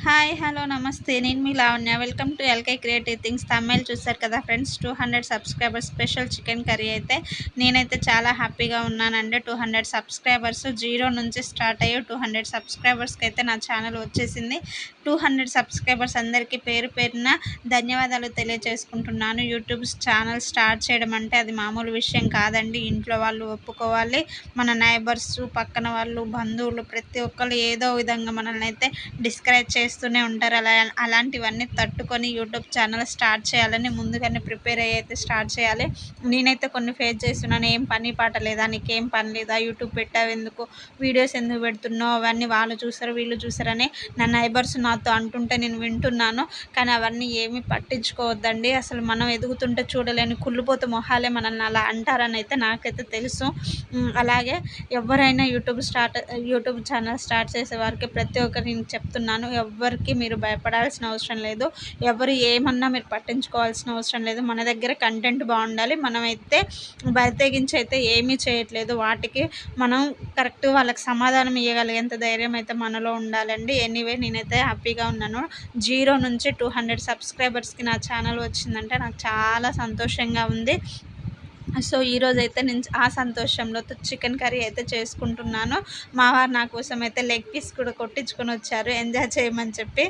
Hi hello నమస్తే నేను మీ Lavanya welcome to LK creative things. Tamil చూసారు కదా friends, 200 subscribers special chicken curry అయితే నేనైతే చాలా హ్యాపీగా ఉన్నానండి. 200 సబ్స్క్రైబర్స్ జీరో నుంచి స్టార్ట్ అయ్యి 200 సబ్స్క్రైబర్స్కి అయితే నా ఛానల్ వచ్చేసింది. 200 సబ్స్క్రైబర్స్ అందరికీ పేరు పేరున ధన్యవాదాలు తెలియజేసుకుంటున్నాను. యూట్యూబ్ ఛానల్ స్టార్ట్ చేయడం అంటే అది మామూలు విషయం కాదండి. ఇంట్లో వాళ్ళు ఒప్పుకోవాలి, మన నైబర్స్, పక్కన వాళ్ళు, బంధువులు ప్రతి ఒక్కరు ఏదో విధంగా మనల్ని అయితే డిస్కరేజ్ చేస్తూనే ఉంటారు. అలాంటివన్నీ తట్టుకొని యూట్యూబ్ ఛానల్ స్టార్ట్ చేయాలని ముందుగానే ప్రిపేర్ అయ్యి అయితే స్టార్ట్ చేయాలి. నేనైతే కొన్ని ఫేస్ చేస్తున్నాను. ఏం పని పాట లేదా, నీకేం పని లేదా, యూట్యూబ్ పెట్టావు ఎందుకు, వీడియోస్ ఎందుకు పెడుతున్నావు, అవన్నీ వాళ్ళు చూసారు వీళ్ళు చూసారని నా నైబర్స్ నాతో అంటుంటే నేను వింటున్నాను. కానీ అవన్నీ ఏమీ పట్టించుకోవద్దండి. అసలు మనం ఎదుగుతుంటే చూడలేని కుళ్ళిపోతే మొహాలే మనల్ని అలా అంటారని అయితే నాకైతే తెలుసు. అలాగే ఎవరైనా యూట్యూబ్ ఛానల్ స్టార్ట్ చేసే వారికి ప్రతి ఒక్కరు నేను చెప్తున్నాను, ఎవ్వరికి మీరు భయపడాల్సిన అవసరం లేదు. ఎవరు ఏమన్నా మీరు పట్టించుకోవాల్సిన అవసరం లేదు. మన దగ్గర కంటెంట్ బాగుండాలి. మనమైతే బరితెగించి అయితే ఏమీ చేయట్లేదు. వాటికి మనం కరెక్ట్ వాళ్ళకి సమాధానం ఇవ్వగలిగేంత ధైర్యం అయితే మనలో ఉండాలండి. ఎనీవే నేనైతే హ్యాపీగా ఉన్నాను. జీరో నుంచి 200 సబ్స్క్రైబర్స్కి నా ఛానల్ వచ్చిందంటే నాకు చాలా సంతోషంగా ఉంది. సో ఈరోజైతే నేను ఆ సంతోషంలో చికెన్ కర్రీ అయితే చేసుకుంటున్నాను. మా వారు నా కోసం అయితే లెగ్ పీస్ కూడా కొట్టించుకొని వచ్చారు ఎంజాయ్ చేయమని చెప్పి.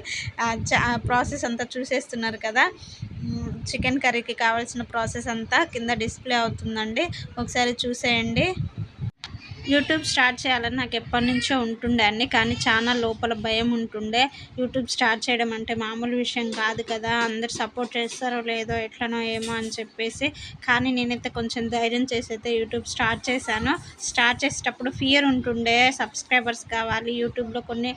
ప్రాసెస్ అంతా చూసేస్తున్నారు కదా. చికెన్ కర్రీకి కావాల్సిన ప్రాసెస్ అంతా కింద డిస్ప్లే అవుతుందండి, ఒకసారి చూసేయండి. యూట్యూబ్ స్టార్ట్ చేయాలని నాకు ఎప్పటి నుంచో ఉంటుండే అండి. కానీ ఛానల్ లోపల భయం ఉంటుండే. యూట్యూబ్ స్టార్ట్ చేయడం అంటే మామూలు విషయం కాదు కదా, అందరు సపోర్ట్ చేస్తారో లేదో ఎట్లనో ఏమో అని చెప్పేసి. కానీ నేనైతే కొంచెం ధైర్యం చేసి అయితే యూట్యూబ్ స్టార్ట్ చేశాను. స్టార్ట్ చేసేటప్పుడు ఫియర్ ఉంటుండే, సబ్స్క్రైబర్స్ కావాలి, యూట్యూబ్లో కొన్ని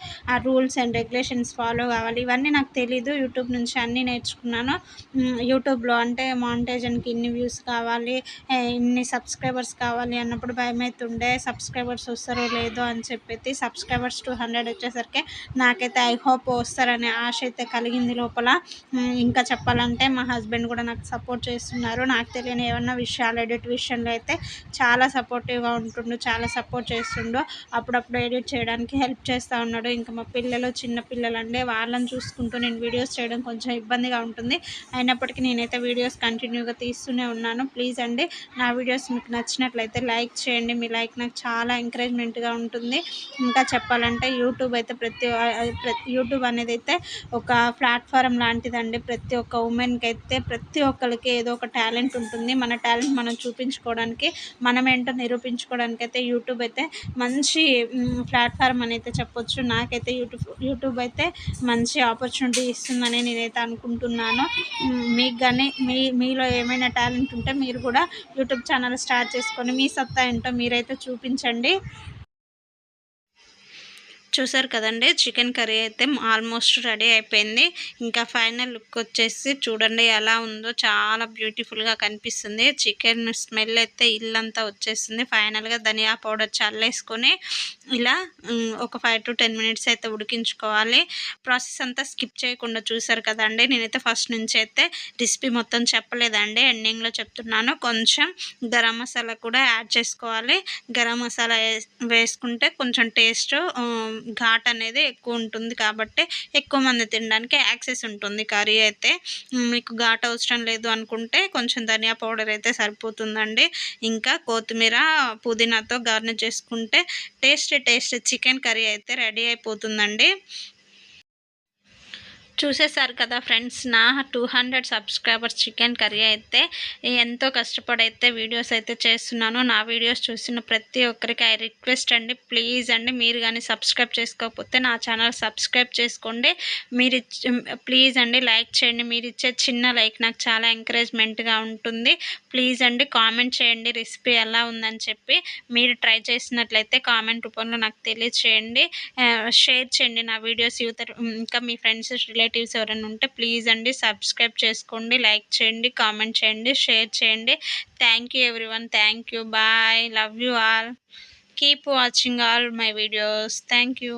రూల్స్ అండ్ రెగ్యులేషన్స్ ఫాలో కావాలి, ఇవన్నీ నాకు తెలీదు. యూట్యూబ్ నుంచి అన్నీ నేర్చుకున్నాను. యూట్యూబ్లో అంటే మానిటైజేషన్కి ఇన్ని వ్యూస్ కావాలి, ఇన్ని సబ్స్క్రైబర్స్ కావాలి అన్నప్పుడు భయమవుతుండే, సబ్స్క్రైబర్స్ వస్తారో లేదో అని చెప్పి. సబ్స్క్రైబర్స్ 200 వచ్చేసరికి నాకైతే ఐ హోప్ వస్తారనే ఆశ అయితే కలిగింది లోపల. ఇంకా చెప్పాలంటే మా హస్బెండ్ కూడా నాకు సపోర్ట్ చేస్తున్నారు. నాకు తెలియని ఏమన్నా విషయాలు, ఎడిట్ విషయంలో అయితే చాలా సపోర్టివ్గా ఉంటుండు, చాలా సపోర్ట్ చేస్తుండు. అప్పుడప్పుడు ఎడిట్ చేయడానికి హెల్ప్ చేస్తూ ఉన్నాడు. ఇంకా మా పిల్లలు చిన్న పిల్లలంటే వాళ్ళని చూసుకుంటూ నేను వీడియోస్ చేయడం కొంచెం ఇబ్బందిగా ఉంటుంది. అయినప్పటికీ నేనైతే వీడియోస్ కంటిన్యూగా తీస్తూనే ఉన్నాను. ప్లీజ్ అండి, నా వీడియోస్ మీకు నచ్చినట్లయితే లైక్ చేయండి. మీ లైక్ నాకు చాలా ఎంకరేజ్మెంట్గా ఉంటుంది. ఇంకా చెప్పాలంటే యూట్యూబ్ యూట్యూబ్ అనేది అయితే ఒక ప్లాట్ఫారం లాంటిదండి. ప్రతి ఒక్క ఉమెన్కి అయితే, ప్రతి ఒక్కరికి ఏదో ఒక టాలెంట్ ఉంటుంది. మన టాలెంట్ మనం చూపించుకోవడానికి, మనమేంటో నిరూపించుకోవడానికి అయితే యూట్యూబ్ అయితే మంచి ప్లాట్ఫారం అని అయితే చెప్పొచ్చు. నాకైతే యూట్యూబ్ అయితే మంచి ఆపర్చునిటీ ఇస్తుందని నేనైతే అనుకుంటున్నాను. మీకు కానీ మీలో ఏమైనా టాలెంట్ ఉంటే మీరు కూడా యూట్యూబ్ ఛానల్ స్టార్ట్ చేసుకొని మీ సత్తా ఏంటో మీరైతే చూపించండి. చూసారు కదండి, చికెన్ కర్రీ అయితే ఆల్మోస్ట్ రెడీ అయిపోయింది. ఇంకా ఫైనల్ లుక్ వచ్చేసి చూడండి ఎలా ఉందో, చాలా బ్యూటిఫుల్గా కనిపిస్తుంది. చికెన్ స్మెల్ అయితే ఇల్లంతా వచ్చేస్తుంది. ఫైనల్గా ధనియా పౌడర్ చల్లేసుకొని ఇలా ఒక 5 to 10 మినిట్స్ అయితే ఉడికించుకోవాలి. ప్రాసెస్ అంతా స్కిప్ చేయకుండా చూసారు కదండి. నేనైతే ఫస్ట్ నుంచి అయితే రెసిపీ మొత్తం చెప్పలేదండి, ఎండింగ్లో చెప్తున్నాను. కొంచెం గరం మసాలా కూడా యాడ్ చేసుకోవాలి. గరం మసాలా వేసుకుంటే కొంచెం టేస్ట్ ఘాట్ అనేది ఎక్కువ ఉంటుంది కాబట్టి ఎక్కువ మంది తినడానికి యాక్సెస్ ఉంటుంది కర్రీ అయితే. మీకు ఘాట్ అవసరం లేదు అనుకుంటే కొంచెం ధనియా పౌడర్ అయితే సరిపోతుందండి. ఇంకా కొత్తిమీర, పుదీనాతో గార్నిష్ చేసుకుంటే టేస్ట్ చికెన్ కర్రీ అయితే రెడీ అయిపోతుందండి. చూసేసారు కదా ఫ్రెండ్స్, నా 200 సబ్స్క్రైబర్స్ చికెన్ కర్రీ అయితే ఎంతో కష్టపడైతే వీడియోస్ అయితే చేస్తున్నాను. నా వీడియోస్ చూసిన ప్రతి ఒక్కరికి ఐ రిక్వెస్ట్ అండి, ప్లీజ్ అండి, మీరు కానీ సబ్స్క్రైబ్ చేసుకోకపోతే నా ఛానల్ సబ్స్క్రైబ్ చేసుకోండి. ప్లీజ్ అండి లైక్ చేయండి. మీరు ఇచ్చే చిన్న లైక్ నాకు చాలా ఎంకరేజ్మెంట్గా ఉంటుంది. ప్లీజ్ అండి కామెంట్ చేయండి రెసిపీ ఎలా ఉందని చెప్పి. మీరు ట్రై చేసినట్లయితే కామెంట్ రూపంలో నాకు తెలియచేయండి. షేర్ చేయండి నా వీడియోస్ ఇంకా మీ ఫ్రెండ్స్, రిలేటివ్స్ ఎవరైనా ఉంటే ప్లీజ్ అండి సబ్స్క్రైబ్ చేసుకోండి, లైక్ చేయండి, కామెంట్ చేయండి, షేర్ చేయండి. Thank you everyone. Thank you. Bye. Love you all. Keep watching all my videos. Thank you.